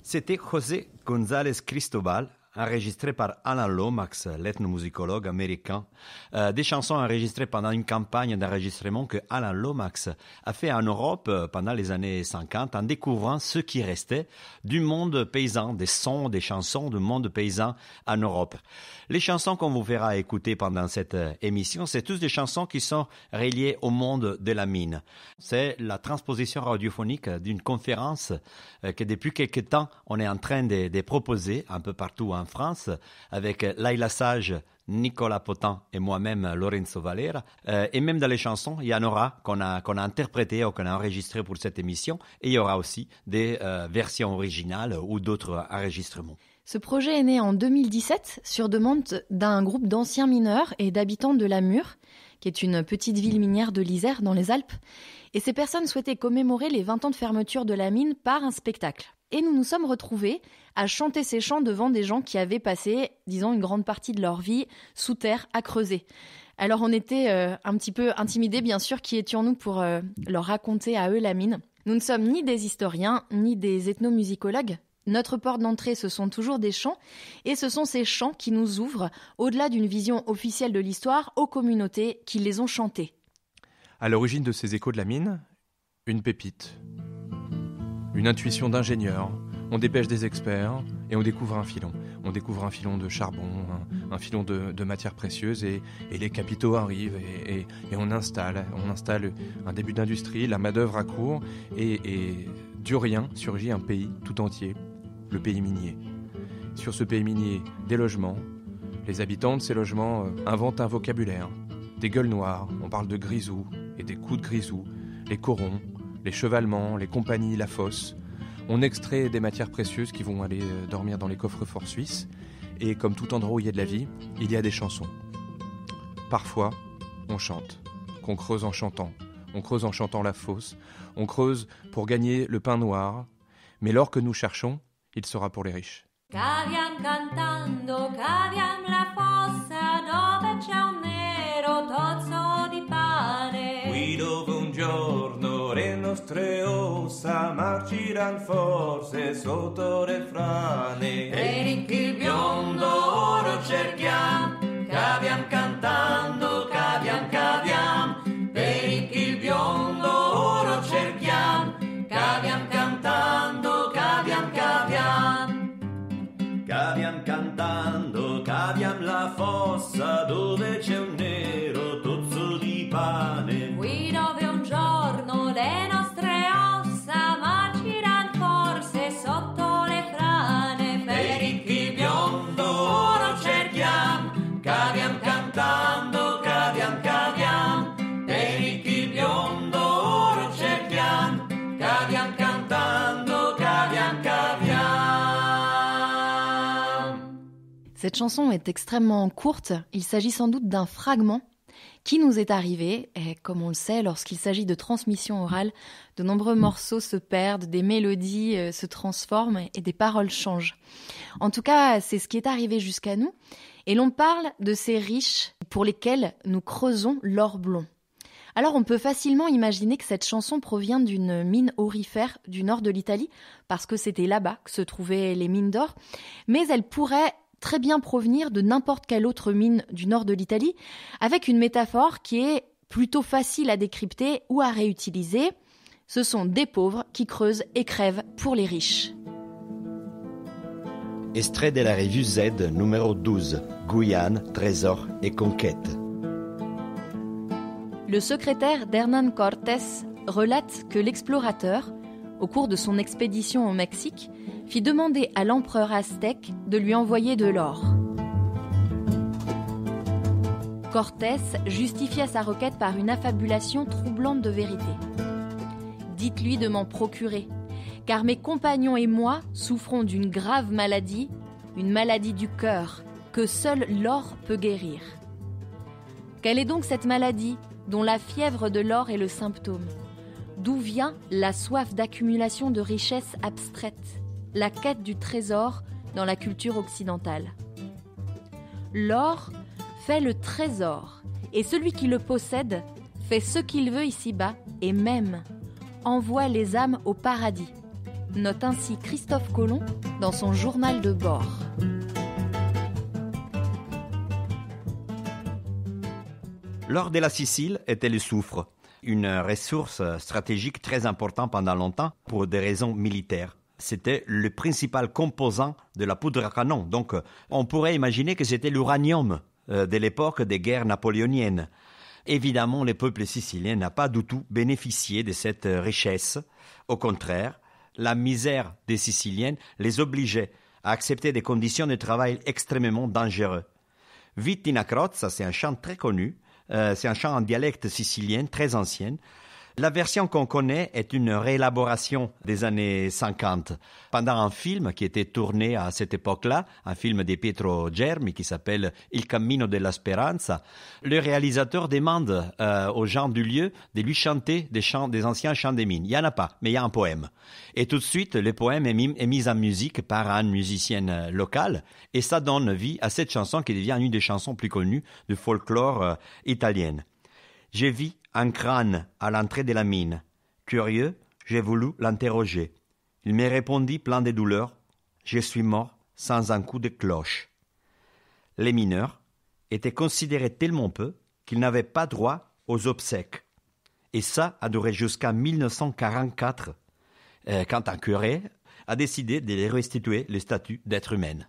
C'était José González Cristobal, enregistré par Alan Lomax, l'ethnomusicologue américain. Des chansons enregistrées pendant une campagne d'enregistrement que Alan Lomax a fait en Europe pendant les années 50 en découvrant ce qui restait du monde paysan, des sons, des chansons du monde paysan en Europe. Les chansons qu'on vous verra écouter pendant cette émission, c'est tous des chansons qui sont reliées au monde de la mine. C'est la transposition radiophonique d'une conférence que depuis quelque temps on est en train de proposer un peu partout en France avec Laila Sage, Nicolas Potan et moi-même Lorenzo Valera. Et même dans les chansons, il y en aura qu'on a interprétées ou qu'on a enregistrées pour cette émission, et il y aura aussi des versions originales ou d'autres enregistrements. Ce projet est né en 2017 sur demande d'un groupe d'anciens mineurs et d'habitants de La Mure, qui est une petite ville minière de l'Isère dans les Alpes. Et ces personnes souhaitaient commémorer les 20 ans de fermeture de la mine par un spectacle. Et nous nous sommes retrouvés à chanter ces chants devant des gens qui avaient passé, disons, une grande partie de leur vie sous terre à creuser. Alors on était un petit peu intimidés, bien sûr, qui étions-nous pour leur raconter à eux la mine. Nous ne sommes ni des historiens, ni des ethnomusicologues. Notre porte d'entrée, ce sont toujours des chants, et ce sont ces chants qui nous ouvrent, au-delà d'une vision officielle de l'histoire, aux communautés qui les ont chantés. À l'origine de ces échos de la mine, une pépite, une intuition d'ingénieur. On dépêche des experts et on découvre un filon. On découvre un filon de charbon, un filon de matières précieuses, et les capitaux arrivent et on installe un début d'industrie, la main-d'œuvre accourt, et du rien surgit un pays tout entier, le pays minier. Sur ce pays minier, des logements. Les habitants de ces logements inventent un vocabulaire. Des gueules noires, on parle de grisous et des coups de grisous, les corons, les chevalements, les compagnies, la fosse. On extrait des matières précieuses qui vont aller dormir dans les coffres-forts suisses. Et comme tout endroit où il y a de la vie, il y a des chansons. Parfois, on chante, qu'on creuse en chantant. On creuse en chantant la fosse. On creuse pour gagner le pain noir. Mais l'or que nous cherchons, il sera pour les riches. Caviam cantando, caviam la fossa, dove c'è un nero tozzo di pane. Qui dove un giorno le nostre ossa marciran forse sotto le frane. Per il biondo oro cerchiam, caviam cantando, caviam, caviam. Per il biondo oro cerchiam, caviam cantando, caviam, caviam. Caviam cantando, caviam la fossa dove c'è un nero tozzo di pane. Qui dove un giorno le nostre ossa marciran forse sotto le frane. Per il biondo oro cerchiam, caviam cantando, caviam, caviam. Per il biondo oro cerchiam, caviam cantando, caviam, caviam. Cette chanson est extrêmement courte. Il s'agit sans doute d'un fragment qui nous est arrivé. Et comme on le sait, lorsqu'il s'agit de transmission orale, de nombreux morceaux se perdent, des mélodies se transforment et des paroles changent. En tout cas, c'est ce qui est arrivé jusqu'à nous. Et l'on parle de ces riches pour lesquels nous creusons l'or blond. Alors on peut facilement imaginer que cette chanson provient d'une mine aurifère du nord de l'Italie, parce que c'était là-bas que se trouvaient les mines d'or, mais elle pourrait très bien provenir de n'importe quelle autre mine du nord de l'Italie, avec une métaphore qui est plutôt facile à décrypter ou à réutiliser. Ce sont des pauvres qui creusent et crèvent pour les riches. Extrait de la revue Z numéro 12, Guyane, Trésor et Conquête. Le secrétaire d'Hernán Cortés relate que l'explorateur, au cours de son expédition au Mexique, fit demander à l'empereur aztèque de lui envoyer de l'or. Cortés justifia sa requête par une affabulation troublante de vérité. « Dites-lui de m'en procurer. car mes compagnons et moi souffrons d'une grave maladie, une maladie du cœur, que seul l'or peut guérir. Quelle est donc cette maladie dont la fièvre de l'or est le symptôme ? D'où vient la soif d'accumulation de richesses abstraites, la quête du trésor dans la culture occidentale ? L'or fait le trésor, et celui qui le possède fait ce qu'il veut ici-bas et même envoie les âmes au paradis. Note ainsi Christophe Colomb dans son journal de bord. L'or de la Sicile était le soufre, une ressource stratégique très importante pendant longtemps pour des raisons militaires. C'était le principal composant de la poudre à canon. Donc, on pourrait imaginer que c'était l'uranium de l'époque des guerres napoléoniennes. Évidemment, le peuple sicilien n'a pas du tout bénéficié de cette richesse. Au contraire, la misère des Siciliens les obligeait à accepter des conditions de travail extrêmement dangereuses. Vitti na crozza, c'est un chant très connu. C'est un chant en dialecte sicilien très ancien. La version qu'on connaît est une réélaboration des années 50. Pendant un film qui était tourné à cette époque-là, un film de Pietro Germi qui s'appelle Il Cammino della Speranza, le réalisateur demande aux gens du lieu de lui chanter des anciens chants des mines. Il n'y en a pas, mais il y a un poème. Et tout de suite, le poème est mis en musique par un musicien local et ça donne vie à cette chanson qui devient une des chansons plus connues du folklore italien. J'ai vu un crâne à l'entrée de la mine. Curieux, j'ai voulu l'interroger. Il me répondit plein de douleur. Je suis mort sans un coup de cloche. Les mineurs étaient considérés tellement peu qu'ils n'avaient pas droit aux obsèques. Et ça a duré jusqu'à 1944, quand un curé a décidé de les restituer le statut d'être humain.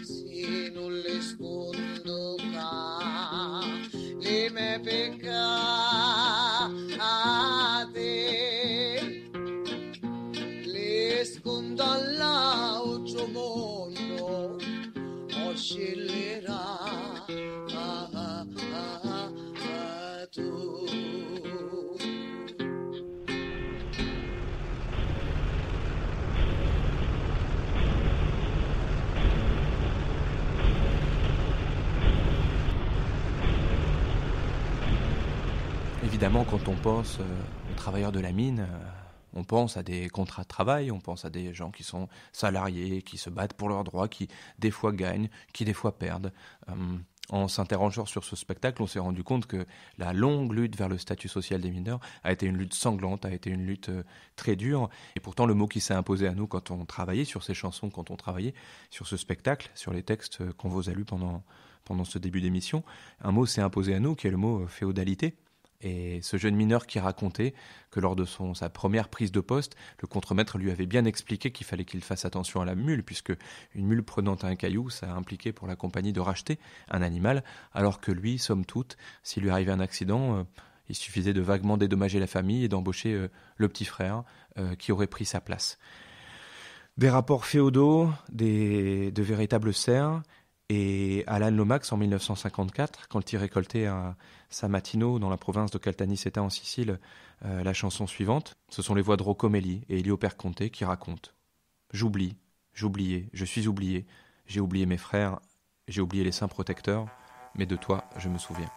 Si non le sfondo Évidemment, quand on pense aux travailleurs de la mine, on pense à des contrats de travail, on pense à des gens qui sont salariés, qui se battent pour leurs droits, qui des fois gagnent, qui des fois perdent. En s'interrogeant sur ce spectacle, on s'est rendu compte que la longue lutte vers le statut social des mineurs a été une lutte sanglante, a été une lutte très dure. Et pourtant, le mot qui s'est imposé à nous quand on travaillait sur ces chansons, quand on travaillait sur ce spectacle, sur les textes qu'on vous a lus pendant ce début d'émission, un mot s'est imposé à nous qui est le mot féodalité. Et ce jeune mineur qui racontait que lors de sa première prise de poste, le contremaître lui avait bien expliqué qu'il fallait qu'il fasse attention à la mule, puisque une mule prenant un caillou, ça impliquait pour la compagnie de racheter un animal, alors que lui, somme toute, s'il lui arrivait un accident, il suffisait de vaguement dédommager la famille et d'embaucher le petit frère qui aurait pris sa place. Des rapports féodaux, de véritables serfs. Et Alan Lomax, en 1954, quand il récoltait à Samatino, dans la province de Caltanissetta en Sicile, la chanson suivante, ce sont les voix de Rocco Melli et Elio Perconte qui racontent « J'oublie, j'oubliais, je suis oublié, j'ai oublié mes frères, j'ai oublié les saints protecteurs, mais de toi, je me souviens. »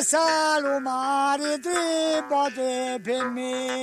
Salumari tribote per me.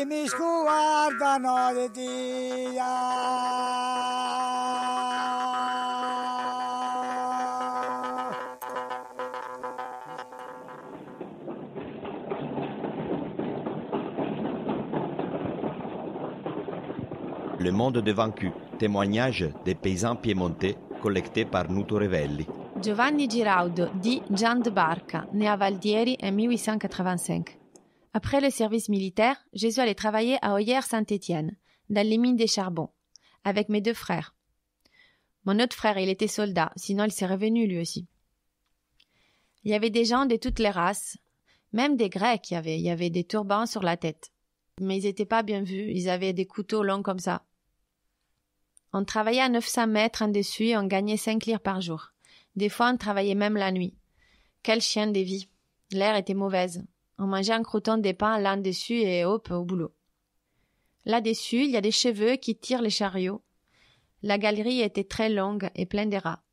Mi sguardano di Dio. Le monde des vaincus, témoignage des paysans piémontais collecté par Nuto Revelli. Giovanni Giraudo, dit Jean de Barca, né à Valdieri en 1885. Après le service militaire, Jésus allait travailler à Oyer-Saint-Étienne, dans les mines des charbons, avec mes 2 frères. Mon autre frère, il était soldat, sinon il serait revenu lui aussi. Il y avait des gens de toutes les races, même des Grecs, il y avait des turbans sur la tête. Mais ils n'étaient pas bien vus, ils avaient des couteaux longs comme ça. On travaillait à 900 mètres en dessus et on gagnait 5 lires par jour. Des fois, on travaillait même la nuit. Quel chien de vie! L'air était mauvaise. On mangeait un crouton de pain là-dessus et hop, au boulot. Là-dessus, il y a des cheveux qui tirent les chariots. La galerie était très longue et pleine de rats.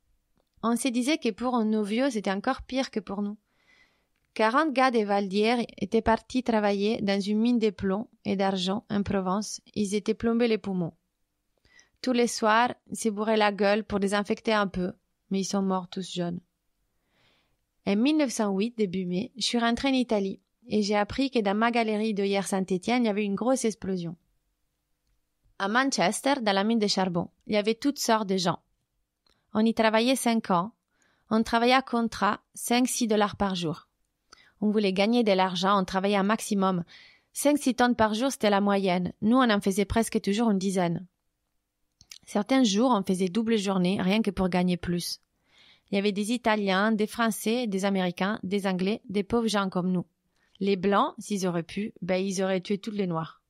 On se disait que pour nos vieux, c'était encore pire que pour nous. 40 gars de Valdière étaient partis travailler dans une mine de plomb et d'argent en Provence. Ils étaient plombés les poumons. Tous les soirs, ils se bourraient la gueule pour désinfecter un peu, mais ils sont morts tous jeunes. En 1908, début mai, je suis rentrée en Italie et j'ai appris que dans ma galerie de hier Saint-Étienne, il y avait une grosse explosion. À Manchester, dans la mine de charbon, il y avait toutes sortes de gens. On y travaillait 5 ans. On travaillait à contrat, 5-6 $ par jour. On voulait gagner de l'argent, on travaillait un maximum. 5-6 tonnes par jour, c'était la moyenne. Nous, on en faisait presque toujours une dizaine. Certains jours, on faisait double journée, rien que pour gagner plus. Il y avait des Italiens, des Français, des Américains, des Anglais, des pauvres gens comme nous. Les Blancs, s'ils auraient pu, ils auraient tué tous les Noirs.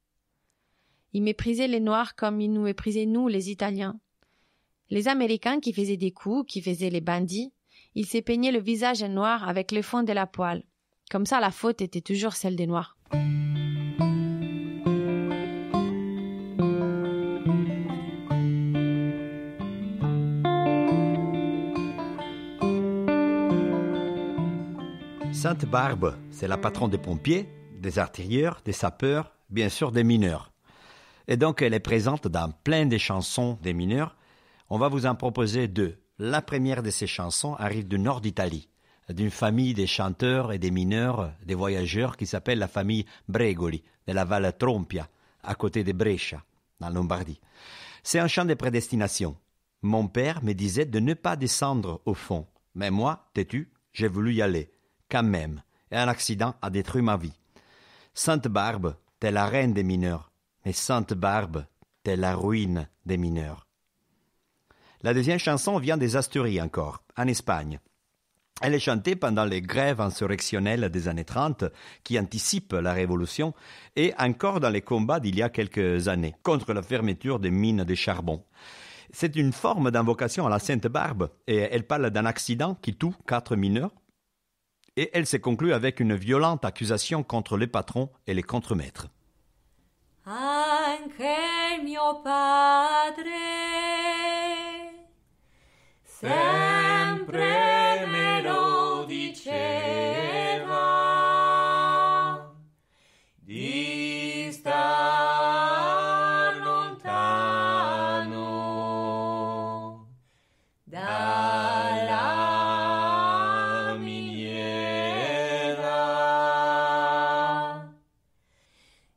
Ils méprisaient les Noirs comme ils nous méprisaient nous, les Italiens. Les Américains qui faisaient des coups, qui faisaient les bandits, ils se peignaient le visage en noir avec le fond de la poêle. Comme ça, la faute était toujours celle des Noirs. Sainte Barbe, c'est la patronne des pompiers, des artilleurs, des sapeurs, bien sûr des mineurs. Et donc elle est présente dans plein de chansons des mineurs. On va vous en proposer 2. La première de ces chansons arrive du nord d'Italie, d'une famille des chanteurs et des mineurs, des voyageurs qui s'appelle la famille Bregoli, de la Val Trompia, à côté de Brescia, en Lombardie. C'est un chant de prédestination. Mon père me disait de ne pas descendre au fond, mais moi, têtu, j'ai voulu y aller, quand même, et un accident a détruit ma vie. Sainte Barbe, t'es la reine des mineurs, mais Sainte Barbe, t'es la ruine des mineurs. La deuxième chanson vient des Asturies encore, en Espagne. Elle est chantée pendant les grèves insurrectionnelles des années 30 qui anticipent la Révolution et encore dans les combats d'il y a quelques années contre la fermeture des mines de charbon. C'est une forme d'invocation à la Sainte Barbe et elle parle d'un accident qui tue 4 mineurs et elle se conclut avec une violente accusation contre les patrons et les contremaîtres. Anche il mio padre sempre me lo diceva di star lontano dalla miniera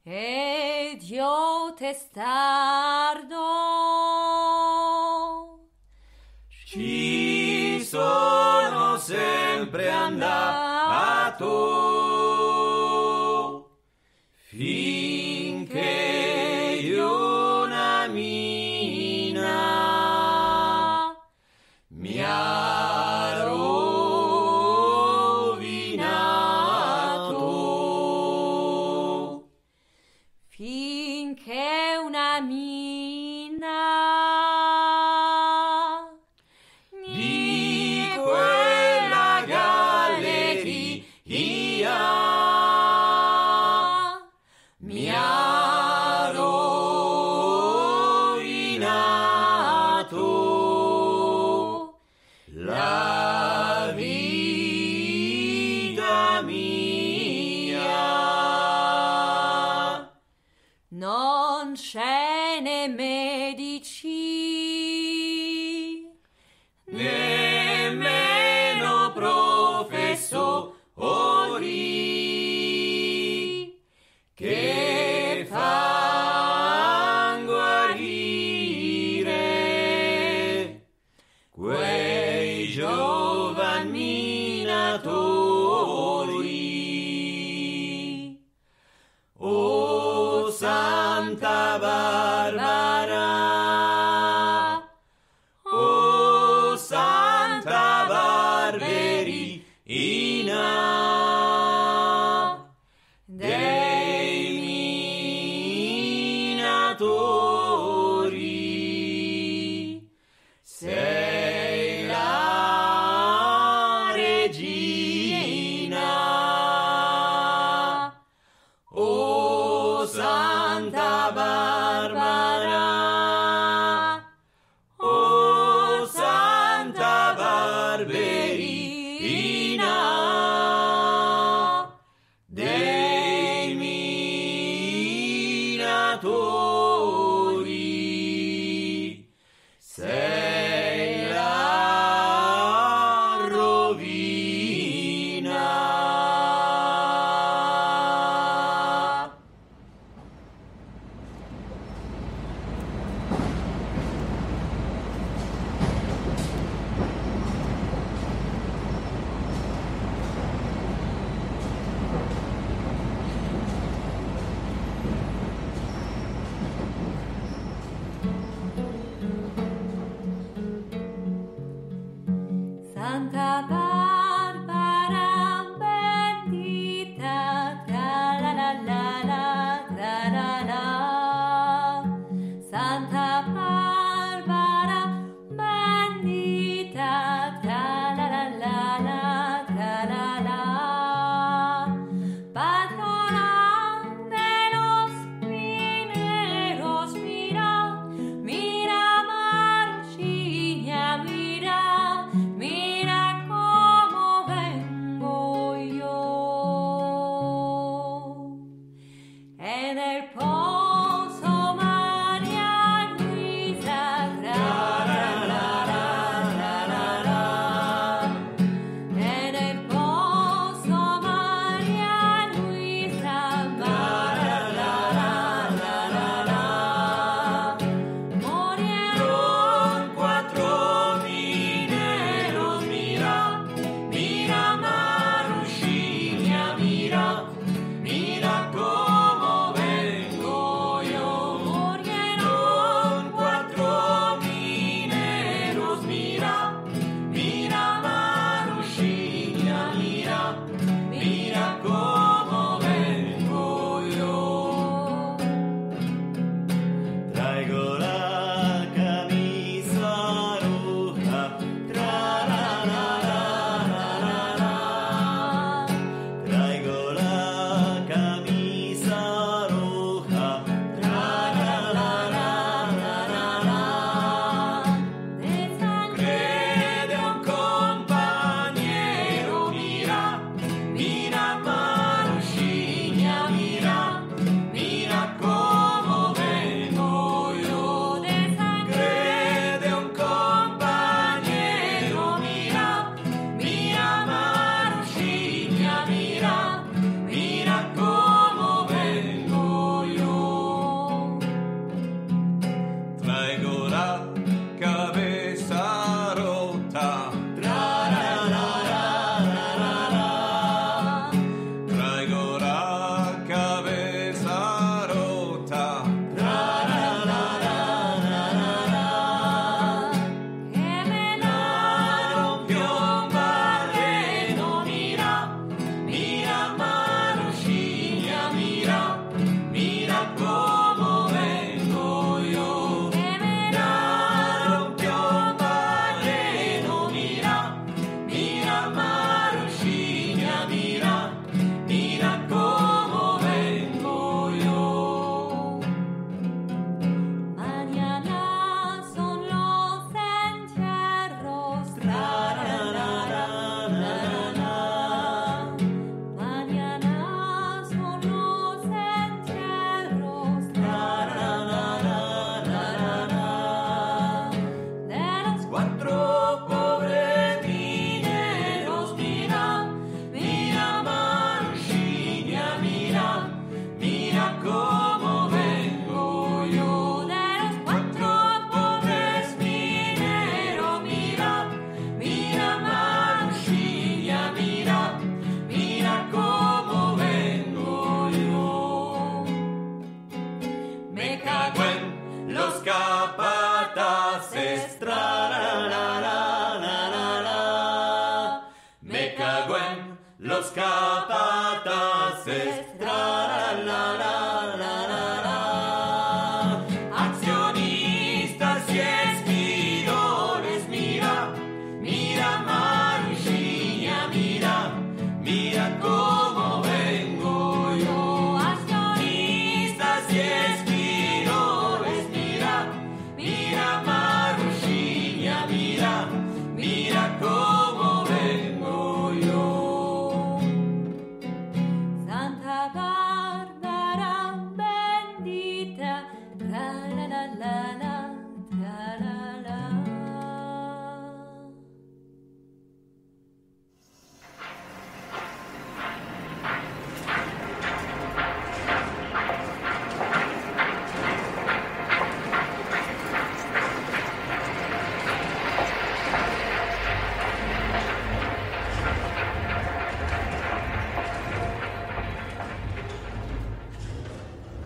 ed io testardo ci sono sempre andato finché una mina mi ha rovinato finché una mina di quella galleria mi ha rovinato la vita mia. Non c'è né medici nemmeno professori che fan guarire quei giovani minatori. O Santa Barbara, o Santa Barberina dei minatori, sei la regina. peccatori, sei la rovina. Santa Barbara bendita, tra la la la la, tra la la. Santa Barbara bendita, tra la la la la, tra la la. Patrona de los mineros, mira, mira Marchiña, mira, mira cómo vengo yo. En el pozo María Luisa, tra la la la la la. En el pozo María Luisa, la la la la la. Murieron 4 mineros, mira, mira Marchiña, mira, mira cómo vengo yo. Murieron 4 mineros, mira, mira Marchiña, mira, mira cómo vengo yo. Traigo la camisa roja, tra la la la la la. Traigo la camisa roja, tra la la la la. De sangre de un compañero, mira, mira Marchiña, mira, mira cómo vengo yo. De sangre de un compañero, mira, mira Marchiña, mira, mira cómo vengo yo. Traigo la cabeza rota, tra la la la la. Traigo la cabeza rota, tra la la. Que me la rompió un barreno, mira, mira Marchiña, mira, mira cómo vengo yo. Que me la rompió un barreno, mira, mira Marchiña, mira, mira cómo vengo yo. Mañana son los entierros, tra la la la la. Mañana son los entierros, tra la la la. De los 4 pobres mineros, mira, mira Marchiña, mira, mira cómo vengo yo. De los 4 pobres mineros, mira, mira Marchiña, mira, mira cómo vengo yo. Me cago en los capataces, tra la la la la. Me cago en los capataces, tra la la la. Accionistas y esquidores, mira, mira Marchiña, mira, mira cómo vengo yo. Accionistas y esquidores, mira, mira Marchiña, mira, mira cómo vengo yo. Santa Barbara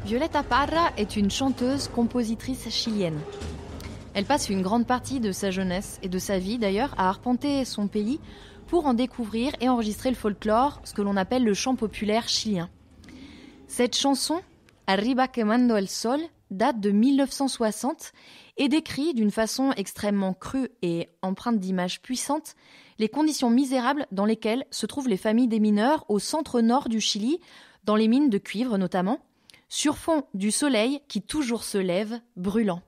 Violeta Parra est une chanteuse, compositrice chilienne. Elle passe une grande partie de sa jeunesse et de sa vie d'ailleurs à arpenter son pays pour en découvrir et enregistrer le folklore, ce que l'on appelle le chant populaire chilien. Cette chanson, Arriba quemando el sol, date de 1960 et décrit d'une façon extrêmement crue et empreinte d'images puissantes les conditions misérables dans lesquelles se trouvent les familles des mineurs au centre-nord du Chili, dans les mines de cuivre notamment, sur fond du soleil qui toujours se lève, brûlant.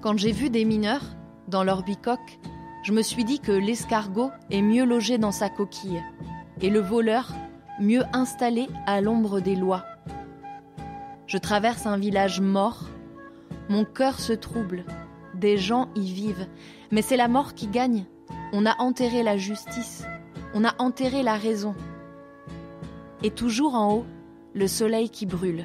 Quand j'ai vu des mineurs, dans leur bicoque, je me suis dit que l'escargot est mieux logé dans sa coquille, et le voleur mieux installé à l'ombre des lois. Je traverse un village mort, mon cœur se trouble, des gens y vivent, mais c'est la mort qui gagne. On a enterré la justice, on a enterré la raison. Et toujours en haut, le soleil qui brûle.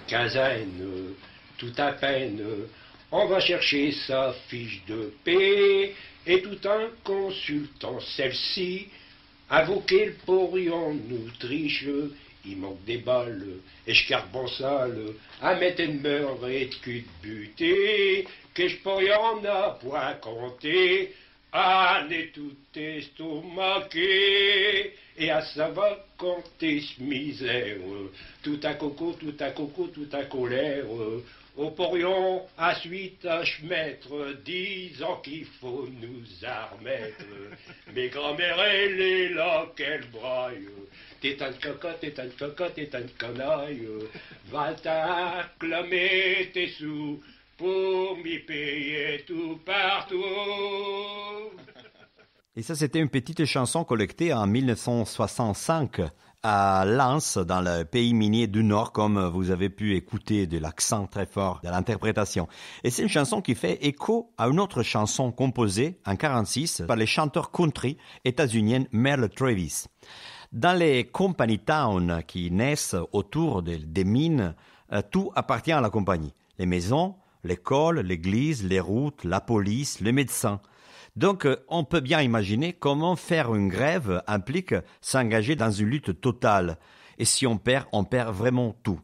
Quinzaine, tout à peine, on va chercher sa fiche de paix, et tout en consultant celle-ci, invoquer le porion nous triche, il manque des balles, escarbon sale, à mettre une beurre et de cul de buté, que je porion n'a point compté, ah, n'est tout estomaqué, et à ça va compter ce misère, tout à coco, tout à coco, tout à colère, au porion, à suite à chemettre, disant qu'il faut nous armettre, mais grand-mère, elle est là, qu'elle braille, t'es un cocotte, t'es un cocotte, t'es un canaille, va t'acclamer tes sous, pour m'y payer tout partout. Et ça, c'était une petite chanson collectée en 1965 à Lens, dans le pays minier du Nord, comme vous avez pu écouter de l'accent très fort de l'interprétation. Et c'est une chanson qui fait écho à une autre chanson composée en 1946 par les chanteurs country états-uniens Merle Travis. Dans les company towns qui naissent autour des mines, tout appartient à la compagnie. Les maisons, l'école, l'église, les routes, la police, les médecins. Donc, on peut bien imaginer comment faire une grève implique s'engager dans une lutte totale. Et si on perd vraiment tout.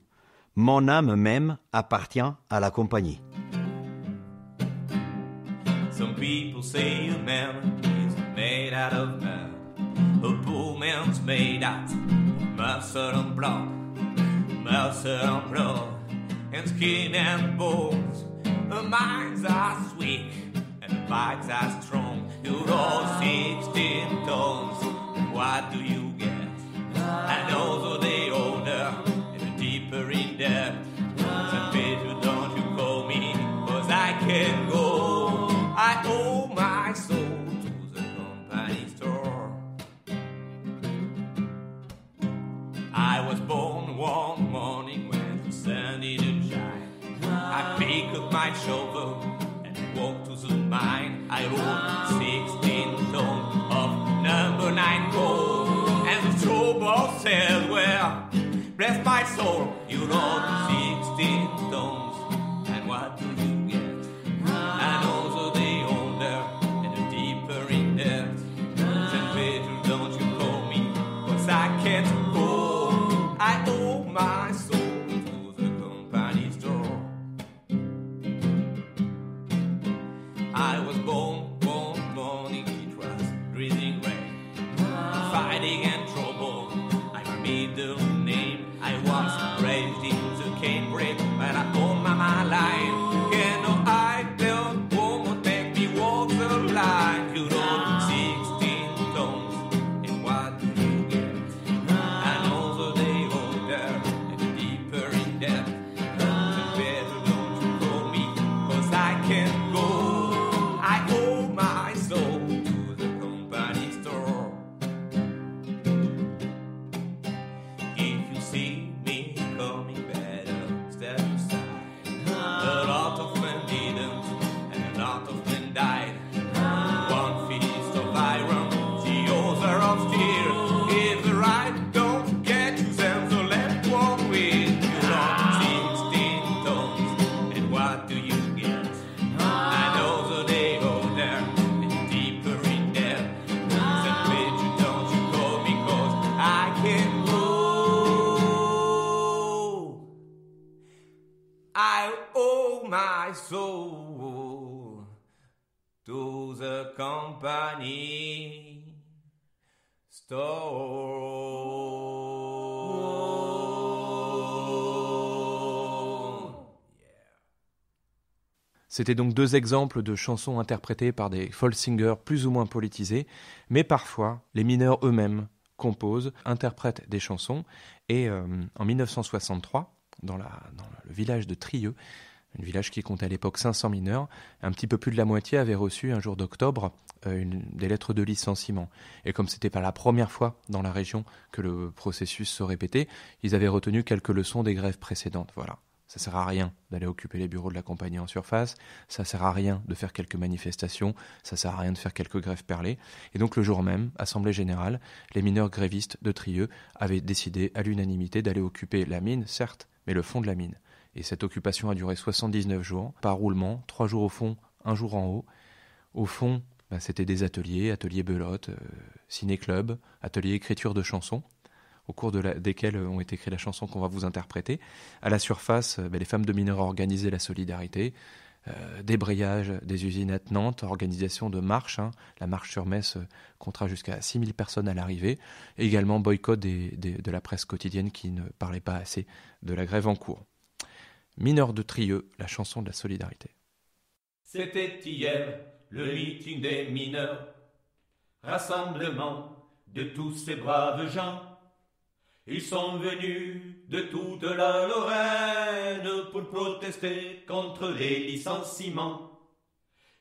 Mon âme même appartient à la compagnie. Some people say a man is made out of man. A poor man's made out of muscle and blood, and skin and bones. The minds are weak and the bodies are strong. You're all 16 tons. And what do you get? And also the older and the deeper in debt. St. Peter, don't you call me, 'cause I can't go. I owe my soul to the company store. I was born one morning when the sun didn't shine. I picked up my shovel and walked to the mine. I rolled 16 tons of number 9 gold. And the straw ball said, well, bless my soul, you rolled 16 tons. And what do you get? And also the older and the deeper in debt. St. Peter, don't you call me, 'cause I can't go. I owe my soul to the company store. I was born one morning, it was freezing rain, fighting and trouble. I'm a middle name. I was raised in the canebrake, but I own my line. You know I don't want to make me walk the line. You know 16 tons, and what do you get? And also the older and the deeper in debt. The better don't you call me, 'cause I can't go. I owe my soul to the company store. If you see me coming, better step aside. A lot of men didn't, and a lot of men died. One fist of iron, the other of steel. If the right don't get you, then the left won't win. You got 16 tons, and what do you get? And also the older and the deeper in debt. St. Peter, don't you call me, 'cause I can't go. I owe my soul to the company store. C'était donc deux exemples de chansons interprétées par des folk singers plus ou moins politisés, mais parfois les mineurs eux-mêmes composent, interprètent des chansons. Et en 1963, dans le village de Trieux, un village qui comptait à l'époque 500 mineurs, un petit peu plus de la moitié avaient reçu un jour d'octobre des lettres de licenciement. Et comme c'était pas la première fois dans la région que le processus se répétait, ils avaient retenu quelques leçons des grèves précédentes. Voilà. Ça sert à rien d'aller occuper les bureaux de la compagnie en surface, ça sert à rien de faire quelques manifestations, ça sert à rien de faire quelques grèves perlées. Et donc le jour même, assemblée générale, les mineurs grévistes de Trieux avaient décidé à l'unanimité d'aller occuper la mine, certes, mais le fond de la mine. Et cette occupation a duré 79 jours, par roulement, 3 jours au fond, 1 jour en haut. Au fond, c'était des ateliers belote, ciné-club, ateliers écriture de chansons, au cours desquels ont été écrites la chanson qu'on va vous interpréter. À la surface, les femmes de mineurs ont organisé la solidarité, débrayage des usines attenantes, organisation de marches, la marche sur Metz comptera jusqu'à 6000 personnes à l'arrivée, et également boycott de la presse quotidienne qui ne parlait pas assez de la grève en cours. Mineurs de Trieux, la chanson de la solidarité. C'était hier le meeting des mineurs, rassemblement de tous ces braves gens. Ils sont venus de toute la Lorraine pour protester contre les licenciements.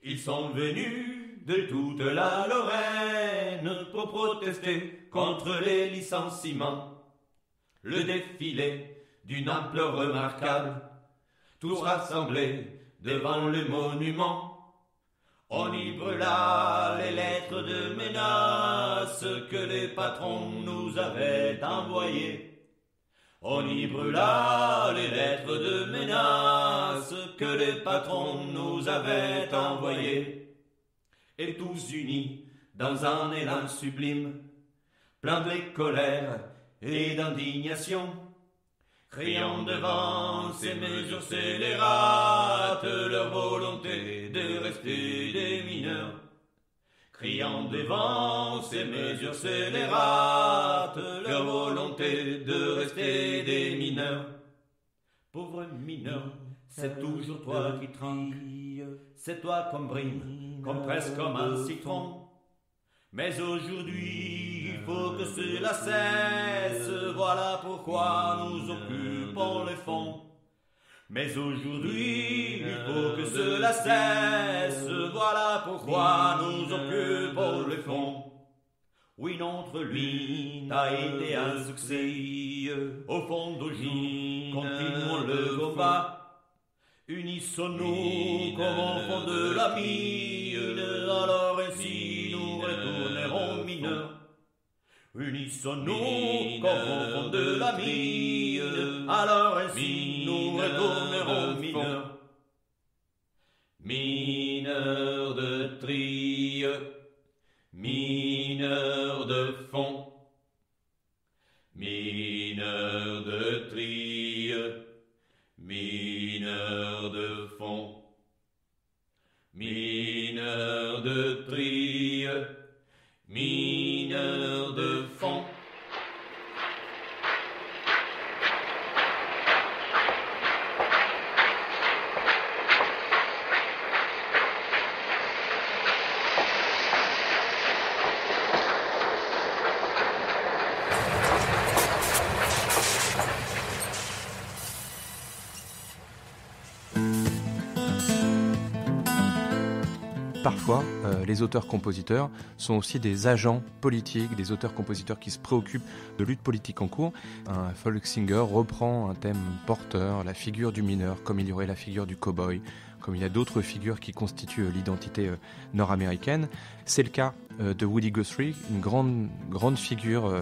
Ils sont venus de toute la Lorraine pour protester contre les licenciements. Le défilé d'une ampleur remarquable, tous rassemblés devant le monument. On y brûla les lettres de menaces que les patrons nous avaient envoyées. On y brûla les lettres de menaces que les patrons nous avaient envoyées. Et tous unis dans un élan sublime, plein de colère et d'indignation, criant devant ces mesures scélérates leur volonté de rester des mineurs. Criant devant ces mesures scélérates leur volonté de rester des mineurs. Pauvre mineur, c'est toujours toi qui trille, c'est toi qu'on brille, qu'on presse comme un citron. Mais aujourd'hui, il faut que cela cesse, voilà pourquoi nous occupons les fonds. Mais aujourd'hui, il faut que cela cesse, voilà pourquoi nous occupons les fonds. Oui, notre lutte a été un succès, au fond d'aujourd'hui, continuons le combat. Unissons-nous comme au fond de la mine, alors ainsi nous retournerons mineurs. Unissons-nous comme au fond de la mine, alors ainsi nous retournerons mineurs. Mineurs de tri, mineurs de fond, mineurs de tri, mineurs de fond, mineurs de tri, mineurs de fond. Parfois, les auteurs-compositeurs sont aussi des agents politiques, des auteurs-compositeurs qui se préoccupent de lutte politique en cours. Un folk singer reprend un thème porteur, la figure du mineur, comme il y aurait la figure du cow-boy, comme il y a d'autres figures qui constituent l'identité nord-américaine. C'est le cas de Woody Guthrie, une grande figure,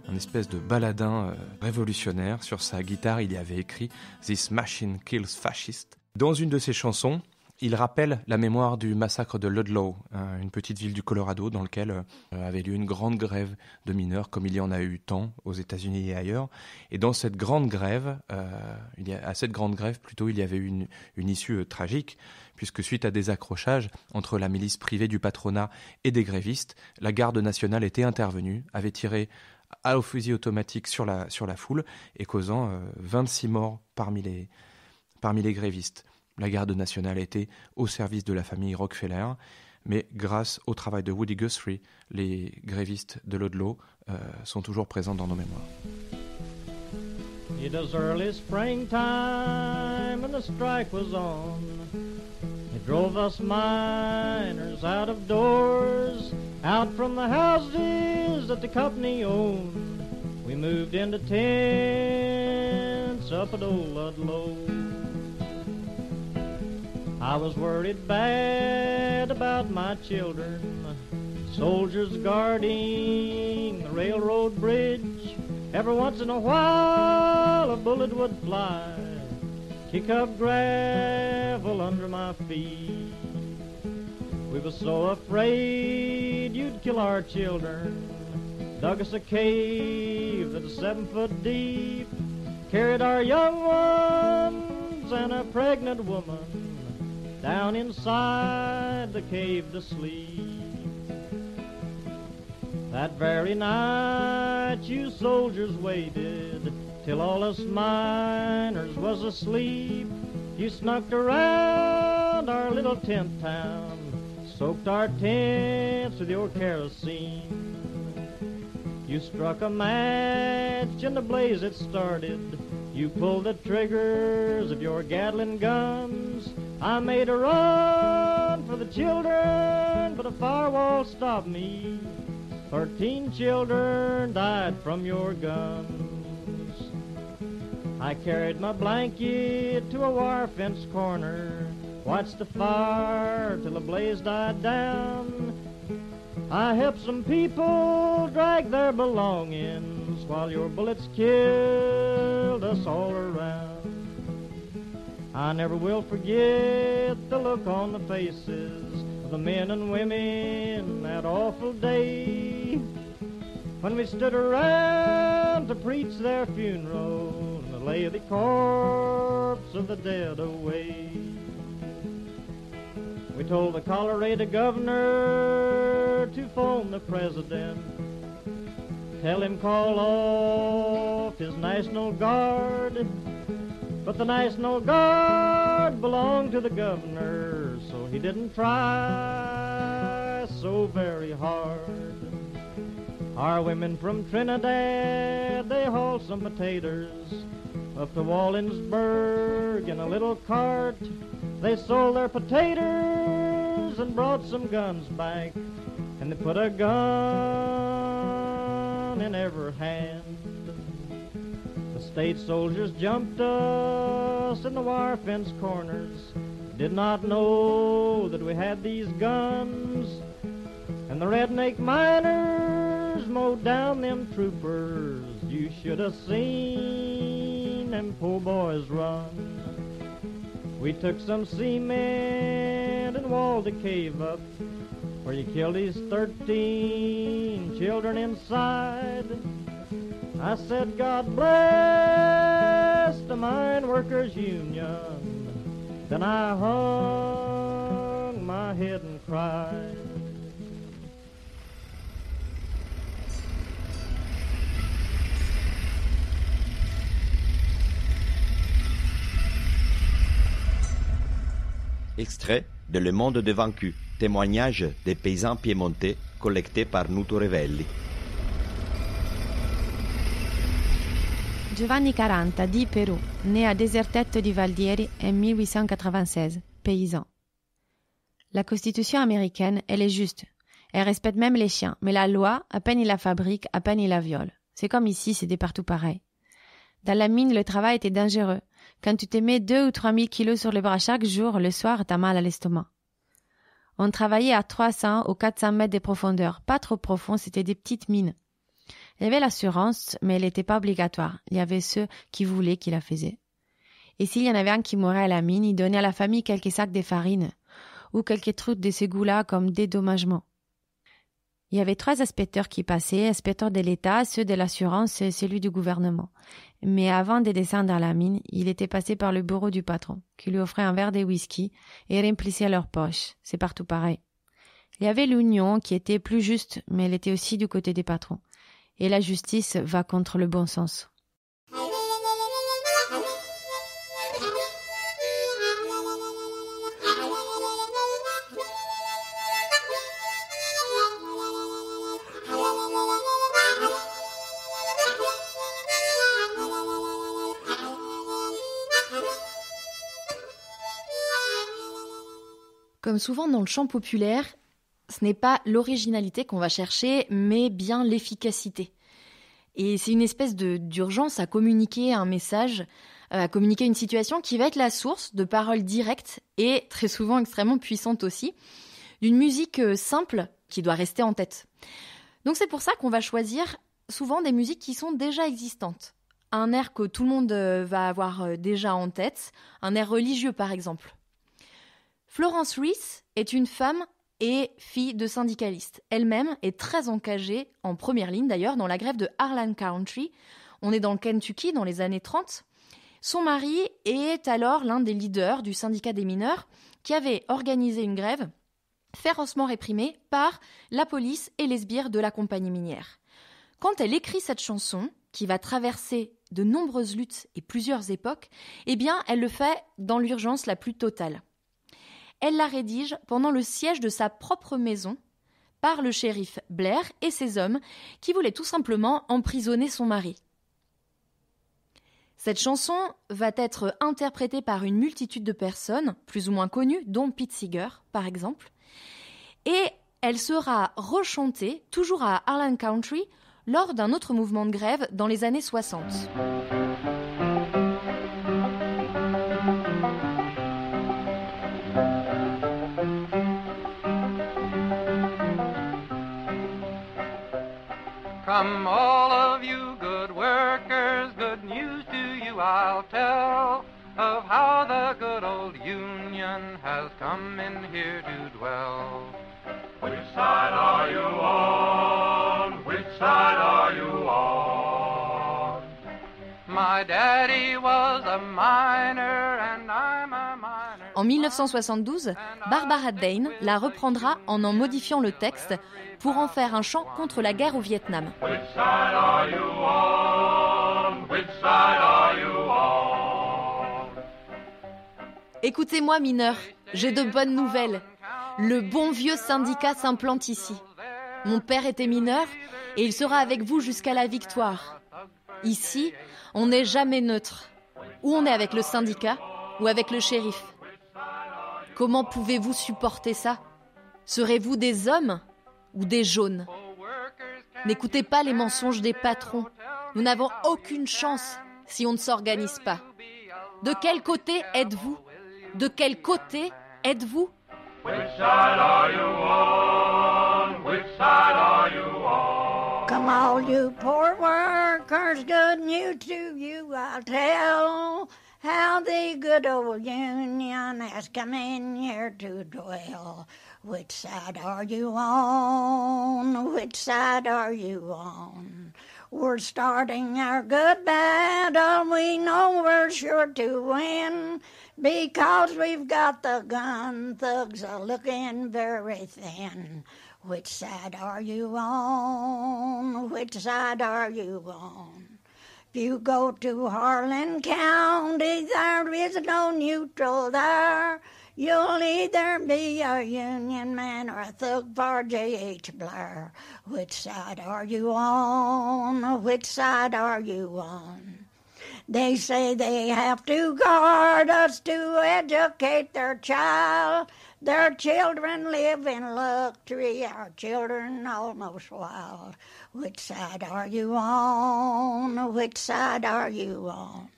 un espèce de baladin révolutionnaire. Sur sa guitare, il y avait écrit « This machine kills fascists ». Dans une de ses chansons, il rappelle la mémoire du massacre de Ludlow, une petite ville du Colorado dans laquelle avait lieu une grande grève de mineurs, comme il y en a eu tant aux États-Unis et ailleurs. Et dans cette grande grève, il y avait eu une issue tragique, puisque suite à des accrochages entre la milice privée du patronat et des grévistes, la garde nationale était intervenue, avait tiré au fusil automatique sur la foule et causant 26 morts parmi les grévistes. La garde nationale était au service de la famille Rockefeller, mais grâce au travail de Woody Guthrie, les grévistes de Ludlow sont toujours présents dans nos mémoires. It was early springtime and the strike was on. It drove us miners out of doors, out from the houses that the company owned. We moved into tents up at old Ludlow. I was worried bad about my children, soldiers guarding the railroad bridge. Every once in a while a bullet would fly, kick up gravel under my feet. We were so afraid you'd kill our children, dug us a cave that was 7 foot deep, carried our young ones and a pregnant woman down inside the cave to sleep. That very night you soldiers waited till all us miners was asleep. You snuck around our little tent town, soaked our tents with your kerosene. You struck a match and the blaze it started. You pulled the triggers of your Gatling guns. I made a run for the children, but a firewall stopped me. 13 children died from your guns. I carried my blanket to a wire fence corner, watched the fire till the blaze died down. I helped some people drag their belongings while your bullets killed us all around. I never will forget the look on the faces of the men and women that awful day when we stood around to preach their funeral and the lay the corpse of the dead away. We told the Colorado governor to phone the president, tell him call off his National Guard. But the National Guard belonged to the governor, so he didn't try so very hard. Our women from Trinidad, they hauled some potatoes up to Walensburg in a little cart. They sold their potatoes and brought some guns back, and they put a gun in every hand. The state soldiers jumped us in the wire fence corners, did not know that we had these guns, and the redneck miners mowed down them troopers. You should have seen them poor boys run. We took some cement and walled a cave up where you killed these 13 children inside. I said, God bless the Mine Workers Union. Then I hung my head and cried. Extrait de Le Monde des Vaincus, témoignage des paysans piémontais collecté par Nuto Revelli. Giovanni Caranta, dit Pérou, né à Desertetto di Valdieri en 1896, paysan. La Constitution américaine, elle est juste. Elle respecte même les chiens, mais la loi, à peine il la fabrique, à peine il la viole. C'est comme ici, c'était partout pareil. Dans la mine, le travail était dangereux. Quand tu te mets 2 ou 3 000 kilos sur les bras chaque jour, le soir, t'as mal à l'estomac. On travaillait à 300 ou 400 mètres de profondeur. Pas trop profond, c'était des petites mines. Il y avait l'assurance, mais elle n'était pas obligatoire. Il y avait ceux qui voulaient qui la faisaient. Et s'il y en avait un qui mourait à la mine, il donnait à la famille quelques sacs de farine ou quelques trucs de ce goût-là comme dédommagement. Il y avait 3 inspecteurs qui passaient, inspecteurs de l'État, ceux de l'assurance et celui du gouvernement. Mais avant de descendre dans la mine, il était passé par le bureau du patron, qui lui offrait un verre de whisky et remplissait leurs poches. C'est partout pareil. Il y avait l'union qui était plus juste, mais elle était aussi du côté des patrons. Et la justice va contre le bon sens. Comme souvent dans le chant populaire, ce n'est pas l'originalité qu'on va chercher, mais bien l'efficacité. Et c'est une espèce d'urgence à communiquer un message, à communiquer une situation qui va être la source de paroles directes et très souvent extrêmement puissantes aussi, d'une musique simple qui doit rester en tête. Donc c'est pour ça qu'on va choisir souvent des musiques qui sont déjà existantes. Un air que tout le monde va avoir déjà en tête, un air religieux par exemple. Florence Reese est une femme et fille de syndicaliste. Elle-même est très engagée, en première ligne d'ailleurs, dans la grève de Harlan County. On est dans le Kentucky dans les années 30. Son mari est alors l'un des leaders du syndicat des mineurs qui avait organisé une grève férocement réprimée par la police et les sbires de la compagnie minière. Quand elle écrit cette chanson, qui va traverser de nombreuses luttes et plusieurs époques, eh bien, elle le fait dans l'urgence la plus totale. Elle la rédige pendant le siège de sa propre maison par le shérif Blair et ses hommes qui voulaient tout simplement emprisonner son mari. Cette chanson va être interprétée par une multitude de personnes, plus ou moins connues, dont Pete Seeger, par exemple, et elle sera rechantée, toujours à Harlan County, lors d'un autre mouvement de grève dans les années 60. Come all of you good workers, good news to you I'll tell, of how the good old Union has come in here to dwell. Which side are you on? Which side are you on? My My daddy was a miner and I'm a miner. En 1972, Barbara Dane la reprendra en modifiant le texte pour en faire un chant contre la guerre au Vietnam. Which side are you on? Which side are you on? Écoutez-moi, mineurs, j'ai de bonnes nouvelles. Le bon vieux syndicat s'implante ici. Mon père était mineur et il sera avec vous jusqu'à la victoire. Ici, on n'est jamais neutre. Ou on est avec le syndicat ou avec le shérif. Comment pouvez-vous supporter ça? Serez-vous des hommes ou des jaunes? N'écoutez pas les mensonges des patrons. Nous n'avons aucune chance si on ne s'organise pas. De quel côté êtes-vous? De quel côté êtes-vous? Which side are you on? Which side are you on? Come all you poor workers, good news to you I'll tell, how the good old Union has come in here to dwell. Which side are you on? Which side are you on? We're starting our good battle, we know we're sure to win, because we've got the gun thugs looking very thin. Which side are you on? Which side are you on? If you go to Harlan County, there is no neutral there. You'll either be a Union man or a thug for J.H. Blair. Which side are you on? Which side are you on? They say they have to guard us to educate their child. Their children live in luxury, our children almost wild. Which side are you on? Which side are you on?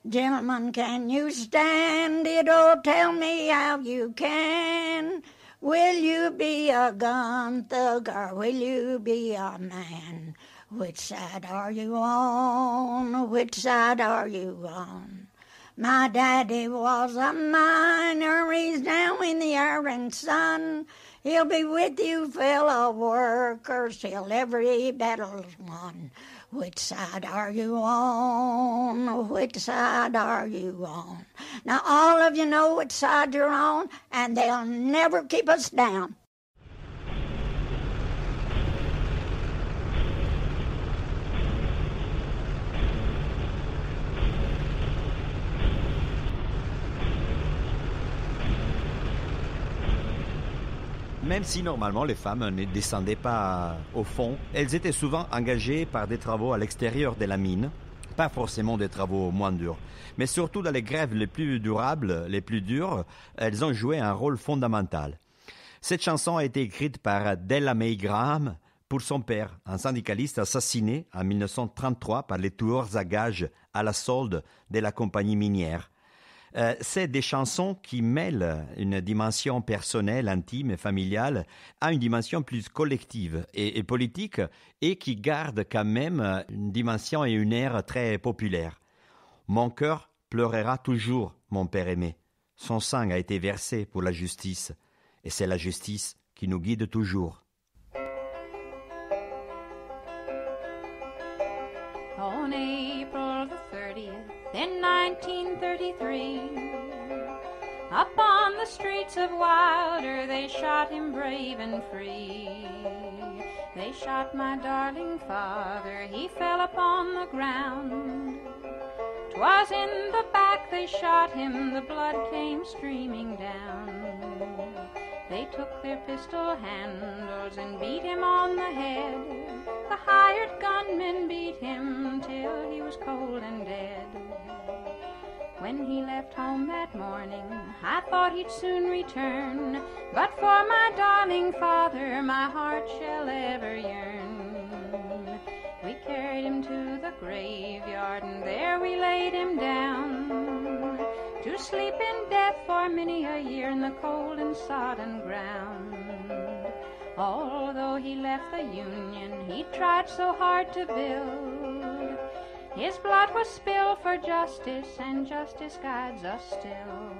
Gentlemen, can you stand it? Oh, tell me how you can. Will you be a gun thug or will you be a man? Which side are you on? Which side are you on? My daddy was a miner, he's down in the iron sun. He'll be with you fellow workers till every battle's won. Which side are you on? Which side are you on? Now all of you know which side you're on, and they'll never keep us down. Même si normalement les femmes ne descendaient pas au fond, elles étaient souvent engagées par des travaux à l'extérieur de la mine, pas forcément des travaux moins durs, mais surtout dans les grèves les plus durables, les plus dures, elles ont joué un rôle fondamental. Cette chanson a été écrite par Della Mae Graham pour son père, un syndicaliste assassiné en 1933 par les tueurs à gages à la solde de la compagnie minière. C'est des chansons qui mêlent une dimension personnelle, intime et familiale à une dimension plus collective et politique et qui gardent quand même une dimension et une ère très populaire. Mon cœur pleurera toujours, mon père aimé. Son sang a été versé pour la justice et c'est la justice qui nous guide toujours. On April the 30th in 1933, up on the streets of Wilder, they shot him brave and free. They shot my darling father, he fell upon the ground. 'Twas in the back they shot him, the blood came streaming down. They took their pistol handles and beat him on the head. The hired gunmen beat him till he was cold and dead. When he left home that morning, I thought he'd soon return, but for my darling father, my heart shall ever yearn. We carried him to the graveyard, and there we laid him down, to sleep in death for many a year in the cold and sodden ground. Although he left the Union, he tried so hard to build. His blood was spilled for justice, and justice guides us still.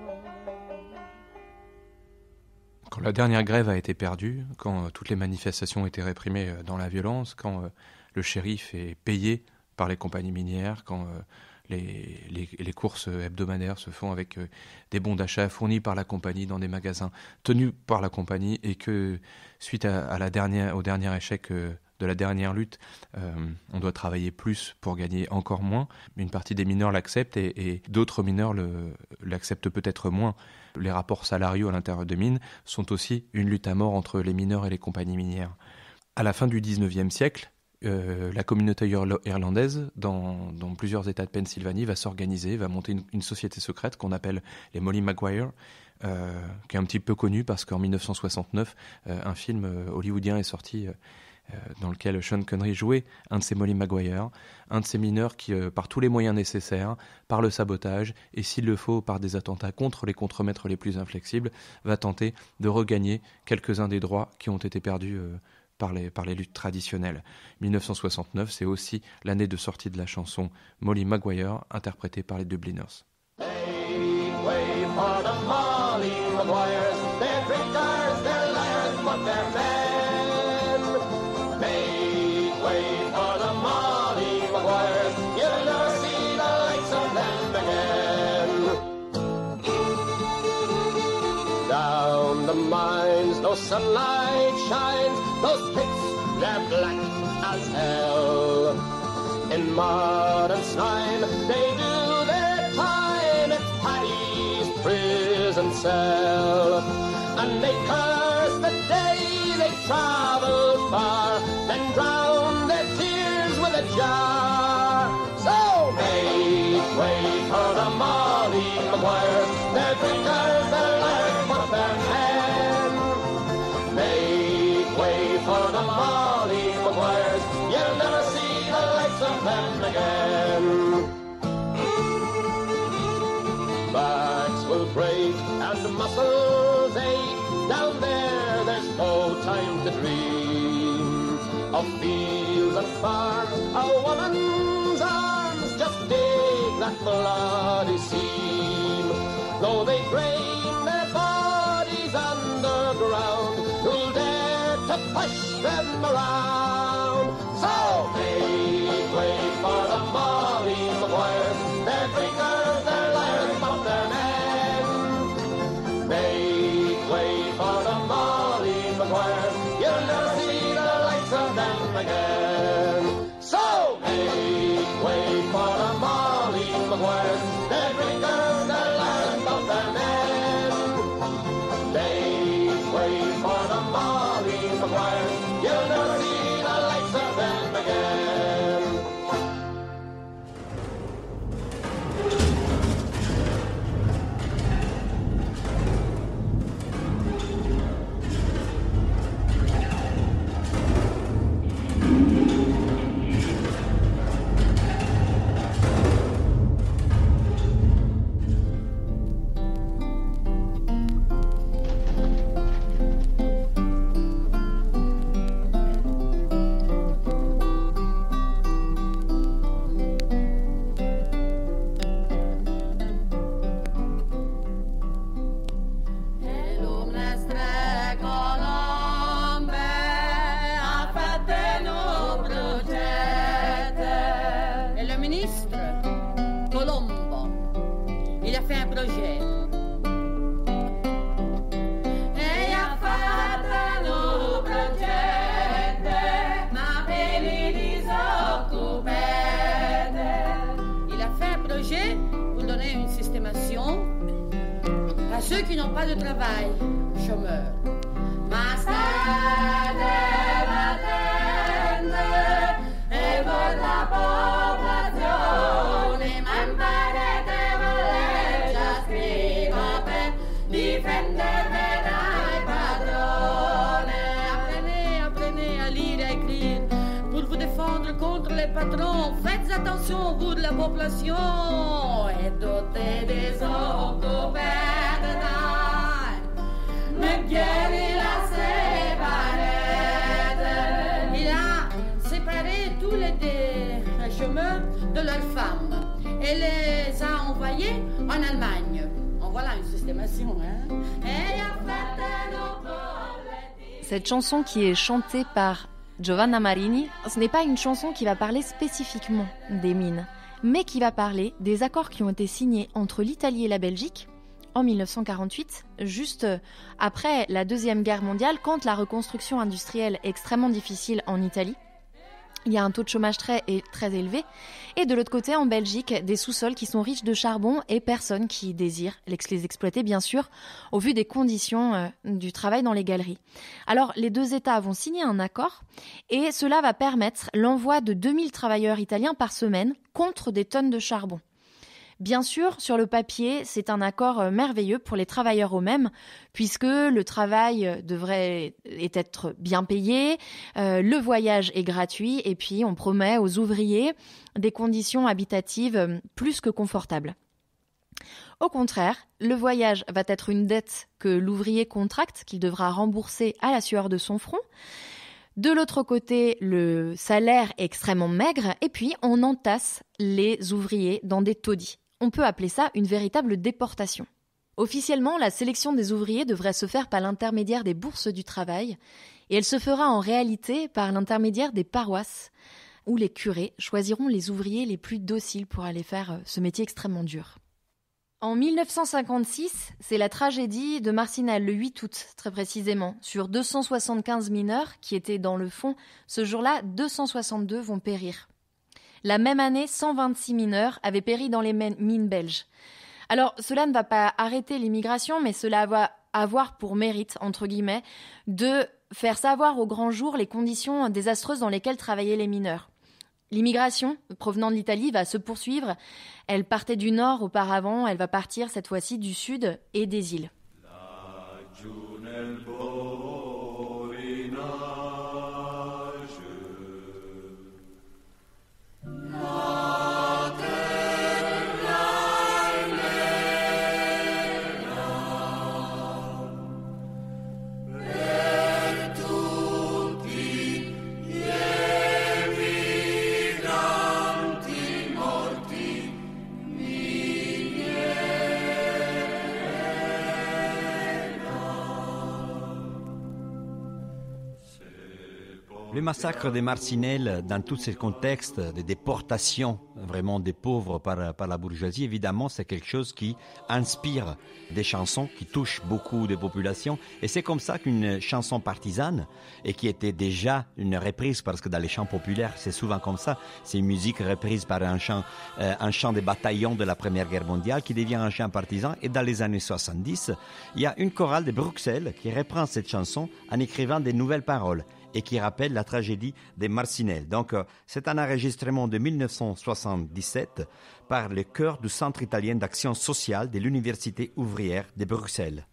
Quand la dernière grève a été perdue, quand toutes les manifestations ont été réprimées dans la violence, quand le shérif est payé par les compagnies minières, quand les courses hebdomadaires se font avec des bons d'achat fournis par la compagnie dans des magasins tenus par la compagnie, et que suite au dernier échec de la dernière lutte, on doit travailler plus pour gagner encore moins. Une partie des mineurs l'acceptent et d'autres mineurs l'acceptent peut-être moins. Les rapports salariaux à l'intérieur de mines sont aussi une lutte à mort entre les mineurs et les compagnies minières. À la fin du 19e siècle, la communauté irlandaise, dans plusieurs États de Pennsylvanie, va s'organiser, va monter une société secrète qu'on appelle les Molly Maguire, qui est un petit peu connue parce qu'en 1969, un film hollywoodien est sorti dans lequel Sean Connery jouait un de ces Molly Maguire, un de ces mineurs qui, par tous les moyens nécessaires, par le sabotage et s'il le faut par des attentats contre les contremaîtres les plus inflexibles, va tenter de regagner quelques-uns des droits qui ont été perdus par les luttes traditionnelles. 1969, c'est aussi l'année de sortie de la chanson Molly Maguire, interprétée par les Dubliners. Make way for the Molly Maguires, they're drinkers, they're liars, but they're men. Make way for the Molly Maguires, you'll never see the likes of them again. Down the mines, no sunlight shines, those pits, they're black as hell. In mud and slime, they do their time, it's Paddy's prison cell. And they curse the day they travel far, then drown their tears with a jar. So make way for the Molly Maguires, they're drinkers, they're liars, but they're men. Make way for the Molly Maguires, you'll never see the likes of them again. Backs will break and muscles ache, down there there's no time to dream of fields and farms, a woman's arms just dig that bloody seam. Though they drain their bodies underground, who'll dare to push them around? So make way for the Molly Maguires, they're drinkers, they're liars, but they're men. Make way for the Molly Maguires, you'll never see the likes of them again. So make way for the Molly Maguires, they're drinkers, they're liars, but they're men. Make way for the Molly Maguires, you'll never see the likes of them again. Ceux qui n'ont pas de travail, chômeurs. Ma strada battente e per la popolazione, ma imparate a legge, scriva per difendere dai padroni. Apprenez à lire et à écrire pour vous défendre contre les patrons. Faites attention, vous de la population, et dotez des occupés. Il a séparé tous les chômeurs de leurs femmes et les a envoyés en Allemagne. En voilà une systémation, hein? Cette chanson qui est chantée par Giovanna Marini, ce n'est pas une chanson qui va parler spécifiquement des mines, mais qui va parler des accords qui ont été signés entre l'Italie et la Belgique en 1948, juste après la Deuxième Guerre mondiale, quand la reconstruction industrielle est extrêmement difficile en Italie. Il y a un taux de chômage très élevé. Et de l'autre côté, en Belgique, des sous-sols qui sont riches de charbon et personne qui désire les exploiter, bien sûr, au vu des conditions du travail dans les galeries. Alors, les deux États vont signer un accord et cela va permettre l'envoi de 2000 travailleurs italiens par semaine contre des tonnes de charbon. Bien sûr, sur le papier, c'est un accord merveilleux pour les travailleurs eux-mêmes, puisque le travail devrait être bien payé, le voyage est gratuit, et puis on promet aux ouvriers des conditions habitatives plus que confortables. Au contraire, le voyage va être une dette que l'ouvrier contracte, qu'il devra rembourser à la sueur de son front. De l'autre côté, le salaire est extrêmement maigre, et puis on entasse les ouvriers dans des taudis. On peut appeler ça une véritable déportation. Officiellement, la sélection des ouvriers devrait se faire par l'intermédiaire des bourses du travail et elle se fera en réalité par l'intermédiaire des paroisses où les curés choisiront les ouvriers les plus dociles pour aller faire ce métier extrêmement dur. En 1956, c'est la tragédie de Marcinelle, le 8 août très précisément. Sur 275 mineurs qui étaient dans le fond, ce jour-là, 262 vont périr. La même année, 126 mineurs avaient péri dans les mines belges. Alors, cela ne va pas arrêter l'immigration, mais cela va avoir pour mérite, entre guillemets, de faire savoir au grand jour les conditions désastreuses dans lesquelles travaillaient les mineurs. L'immigration provenant de l'Italie va se poursuivre. Elle partait du nord auparavant, elle va partir cette fois-ci du sud et des îles. Le massacre des Marcinelle, dans tous ces contextes de déportation vraiment des pauvres par la bourgeoisie, évidemment, c'est quelque chose qui inspire des chansons, qui touchent beaucoup de populations. Et c'est comme ça qu'une chanson partisane, et qui était déjà une reprise, parce que dans les chants populaires, c'est souvent comme ça, c'est une musique reprise par un chant des bataillons de la Première Guerre mondiale, qui devient un chant partisan. Et dans les années 70, il y a une chorale de Bruxelles qui reprend cette chanson en écrivant des nouvelles paroles et qui rappelle la tragédie des Marcinelle. Donc, c'est un enregistrement de 1977 par le chœur du Centre italien d'action sociale de l'Université ouvrière de Bruxelles.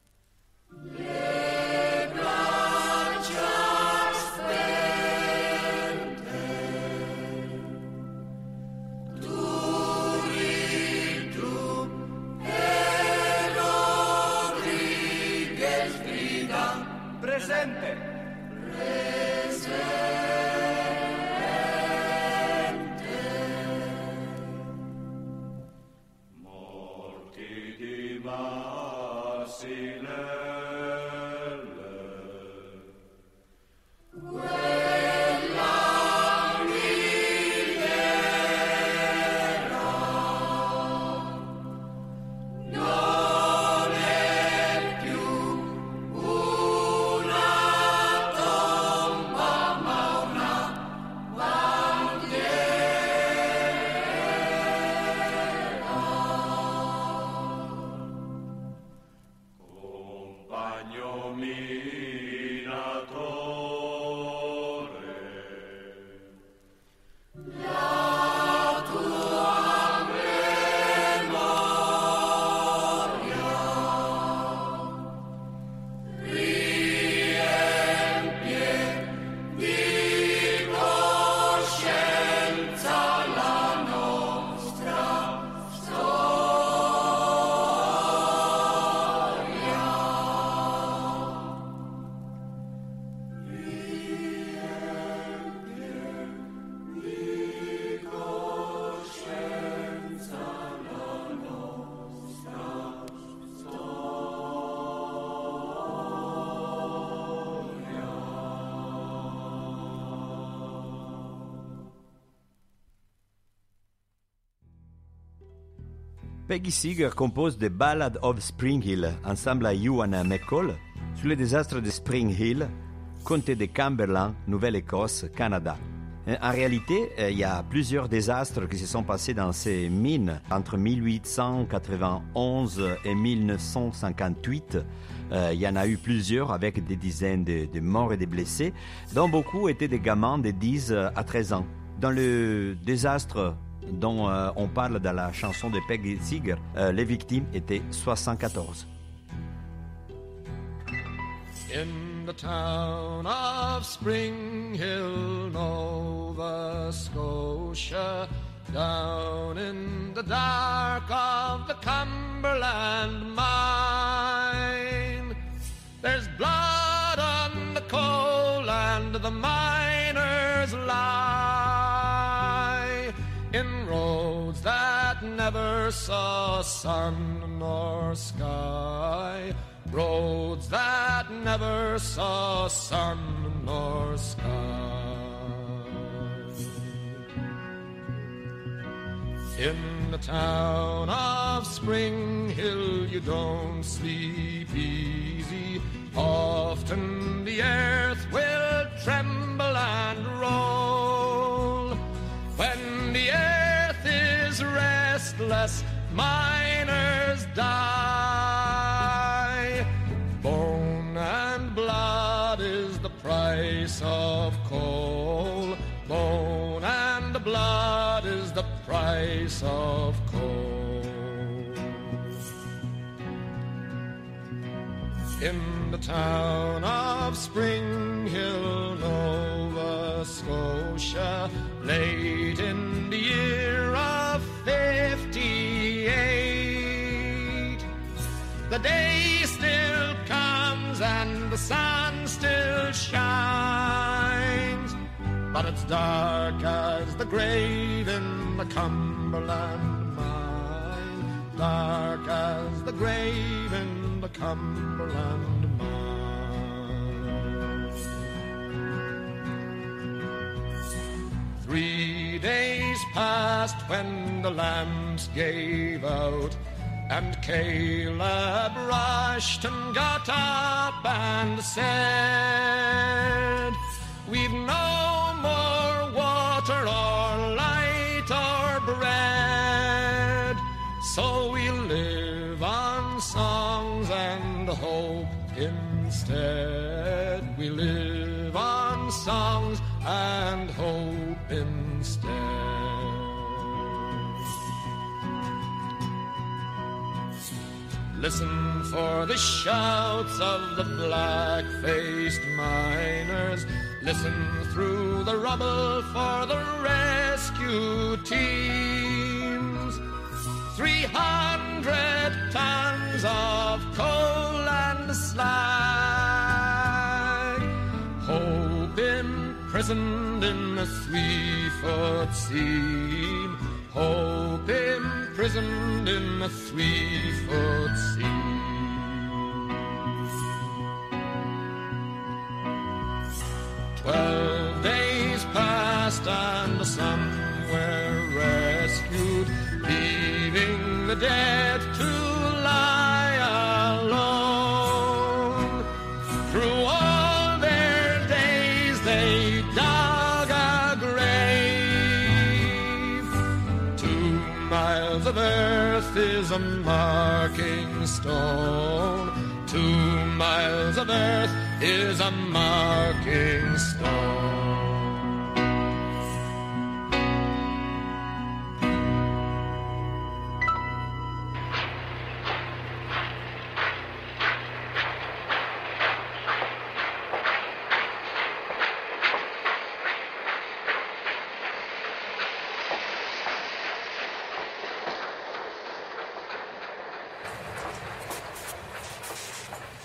Peggy Seeger compose The Ballad of Spring Hill ensemble à Ewan McCall sur les désastres de Spring Hill, comté de Cumberland, Nouvelle-Écosse, Canada. En réalité, il y a plusieurs désastres qui se sont passés dans ces mines entre 1891 et 1958. Il y en a eu plusieurs avec des dizaines de morts et de blessés, dont beaucoup étaient des gamins de 10 à 13 ans. Dans le désastre dont on parle dans la chanson de Peggy Seeger, les victimes étaient 74. In the town of Spring Hill, Nova Scotia, down in the dark of the Cumberland mine, there's blood on the coal and the miners lie in roads that never saw sun nor sky. Roads that never saw sun nor sky. In the town of Spring Hill you don't sleep easy. Often the earth will tremble and roll. When the earth is restless, miners die. Bone and blood is the price of coal. Bone and blood is the price of coal. In the town of Spring Hill, Nova Scotia, late in the year of 58, the day still comes and the sun still shines, but it's dark as the grave in the Cumberland mine, dark as the grave in the Cumberland mine. 3 days passed when the lamps gave out, and Caleb rushed and got up and said, we've no more water or light or bread, so we'll live on songs and hope instead. We live on songs and hope instead. Listen for the shouts of the black-faced miners. Listen through the rubble for the rescue teams. 300 tons of coal and slag, hope imprisoned in a 3-foot seam. Hope imprisoned in a 3-foot seam. 12 days passed and some were rescued, leaving the dead to lie alone. Through all their days they dug a grave. 2 miles of earth is a marking stone. 2 miles of earth is a marking stone.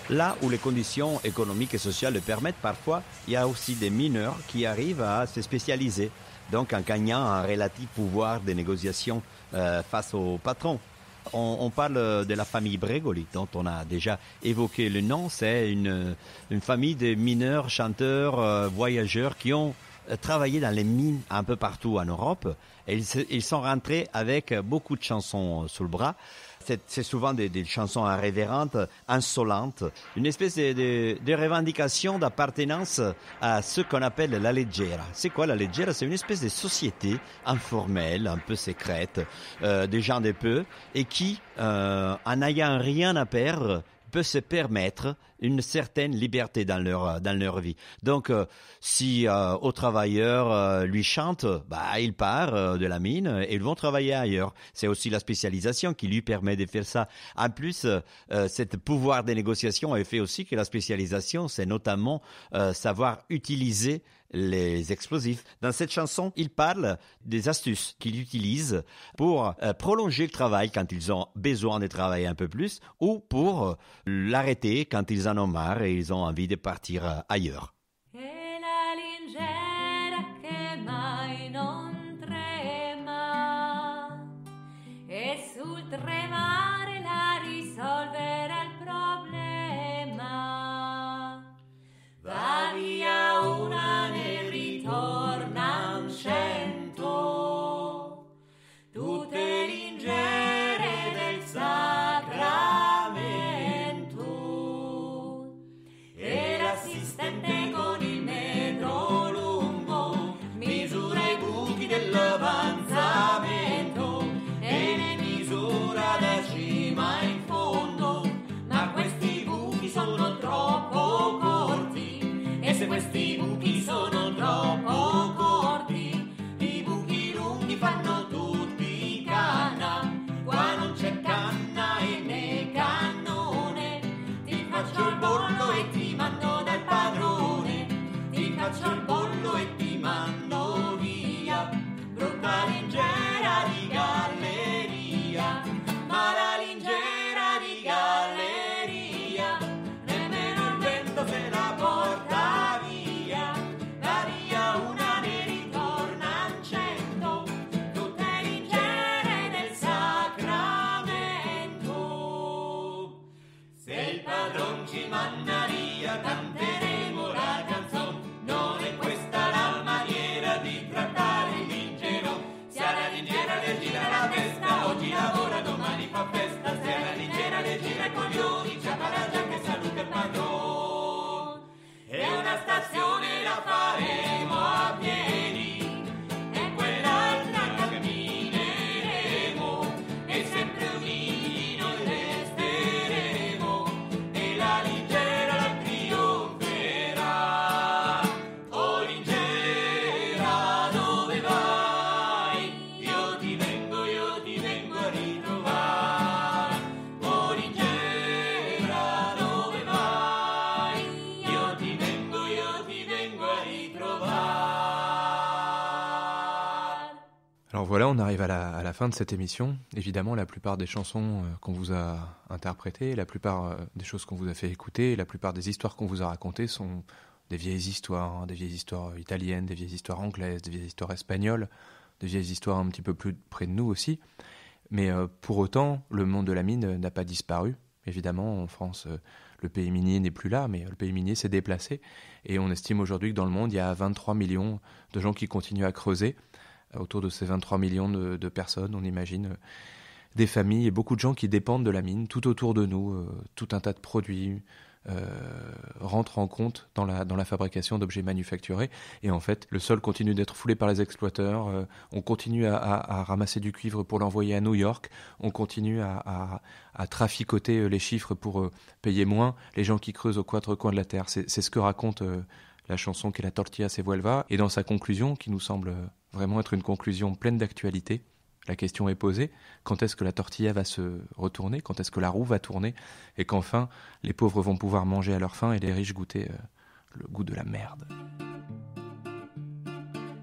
Là où les conditions économiques et sociales le permettent, parfois, il y a aussi des mineurs qui arrivent à se spécialiser, donc en gagnant un relatif pouvoir de négociation face au patron. On parle de la famille Bregoli, dont on a déjà évoqué le nom. C'est une famille de mineurs, chanteurs, voyageurs qui ont travaillé dans les mines un peu partout en Europe. Et ils sont rentrés avec beaucoup de chansons sous le bras. C'est souvent des chansons irrévérentes, insolentes, une espèce de revendication d'appartenance à ce qu'on appelle la leggera. C'est quoi la leggera? C'est une espèce de société informelle, un peu secrète, des gens de peu, et qui, en n'ayant rien à perdre, peut se permettre une certaine liberté dans leur vie. Donc, si aux travailleurs lui chante, il part de la mine et ils vont travailler ailleurs. C'est aussi la spécialisation qui lui permet de faire ça. En plus, cet pouvoir de négociation a fait aussi que la spécialisation, c'est notamment savoir utiliser les explosifs. Dans cette chanson, il parle des astuces qu'il utilise pour prolonger le travail quand ils ont besoin de travailler un peu plus ou pour l'arrêter quand ils en ont marre et ils ont envie de partir ailleurs. E la lingera che mai non trema e sul tremare la risolverà il problema. Va via una ne ritornan 100, tutte lingere del sacramento. E l'assistente con il metro lungo misura i buchi dell'avanzamento e ne misura da cima in fondo, ma questi buchi sono troppo corti. E se questi buchi sono troppo corti, i buchi lunghi fanno tutti canna. Qua non c'è canna e né cannone, ti faccio il bollo e ti mando dal padrone, ti faccio il bollo e ti mando via. Brutta lingera di galleria, ma la lingera di galleria nemmeno il vento se la porta via. Va via una ne ritornan 100, tutte lingere del sacramento. Se il padron ci manda via canteremo la canzone, non è questa la maniera di trattare il lingero. Se alla lingera le gira la testa, oggi lavora, domani fa festa. Se alla lingera le gira i coglioni, c'è la già che saluta il padron. E una stazione la faremo a piedi, e quell'altra cammineremo, e sempre uniti noi resteremo, e la lingera trionferà. Oh lingera, dove vai? Io ti vengo a ritrovare. Oh lingera, dove vai? Io ti vengo a ritrovare. Alors voilà, on arrive à la fin de cette émission. Évidemment, la plupart des chansons qu'on vous a interprétées, la plupart des choses qu'on vous a fait écouter, la plupart des histoires qu'on vous a racontées sont des vieilles histoires italiennes, des vieilles histoires anglaises, des vieilles histoires espagnoles, des vieilles histoires un petit peu plus près de nous aussi. Mais pour autant, le monde de la mine n'a pas disparu. Évidemment, en France, le pays minier n'est plus là, mais le pays minier s'est déplacé. Et on estime aujourd'hui que dans le monde, il y a 23 millions de gens qui continuent à creuser. Autour de ces 23 millions de personnes, on imagine des familles et beaucoup de gens qui dépendent de la mine. Tout autour de nous, tout un tas de produits rentrent en compte dans la fabrication d'objets manufacturés. Et en fait, le sol continue d'être foulé par les exploiteurs. On continue à ramasser du cuivre pour l'envoyer à New York. On continue à traficoter les chiffres pour payer moins les gens qui creusent aux quatre coins de la terre. C'est ce que raconte la chanson qui est La tortilla se vuelva. Et dans sa conclusion, qui nous semble vraiment être une conclusion pleine d'actualité, la question est posée, quand est-ce que la tortilla va se retourner, quand est-ce que la roue va tourner, et qu'enfin les pauvres vont pouvoir manger à leur faim et les riches goûter le goût de la merde.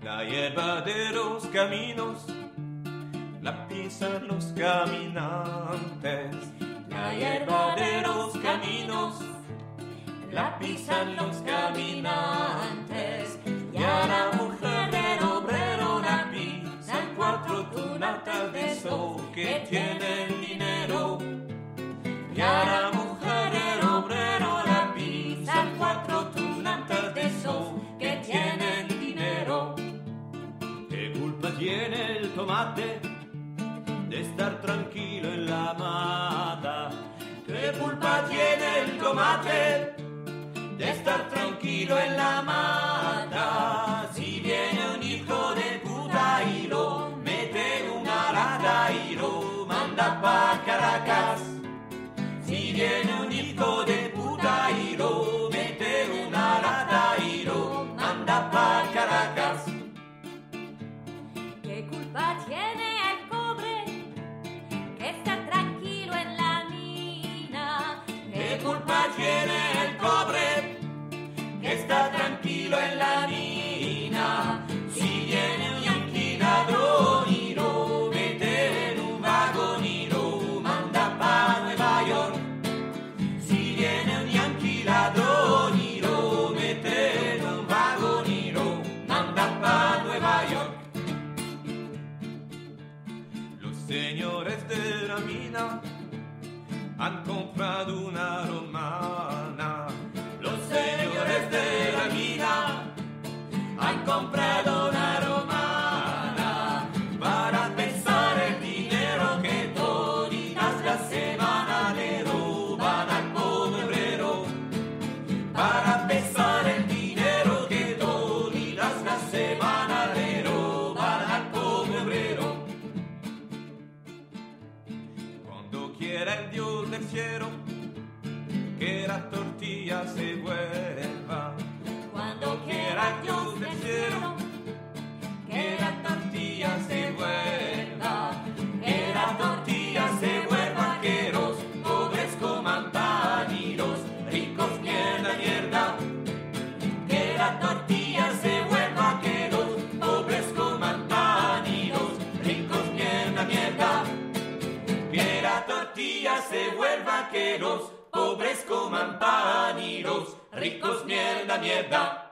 La hierba de los caminos la pisan los caminantes. La hierba de los caminos la pisan los caminantes. Y a la mujer del obrero la pisan 4 tunatas de eso que tienen dinero. Y a la mujer del obrero la pisan 4 tunatas de eso que tienen dinero. tomate, de estar tranquilo en la mata. ¿Qué culpa tiene el tomate de estar tranquilo en la mata? Si viene un hijo de puta y lo mete en una lata y lo manda pa' Caracas. Si viene un hijo de puta y lo mete en una lata y lo manda pa' Caracas. ¿Qué culpa tiene el cobre que está tranquilo en la mina? ¿Qué culpa tiene el cobre que está tranquilo en la mina? Si viene un yanqui ladrón y lo mete en un vagón y lo manda pa' Nueva York. Si viene un yanqui ladrón y lo mete en un vagón y lo manda pa' Nueva York. Los señores de la mina han comprado una romana. Los señores de la mina han comprado una romana para pesar el dinero que toditas las semanas le roban al pobre obrero. Para pesar el dinero que toditas las semanas le roban al pobre obrero. Cuando quiera el Dios del cielo que la tortilla se vuelva. Cuando quiera el Dios del cielo que la tortilla se vuelva. Que la tortilla se vuelva, que los pobres coman pan y los ricos pierdan mierda. Que la tortilla se vuelva, que los pobres coman pan y los ricos pierdan mierda. Que la tortilla se vuelva, que los pobres coman pan y los ricos mierda, mierda.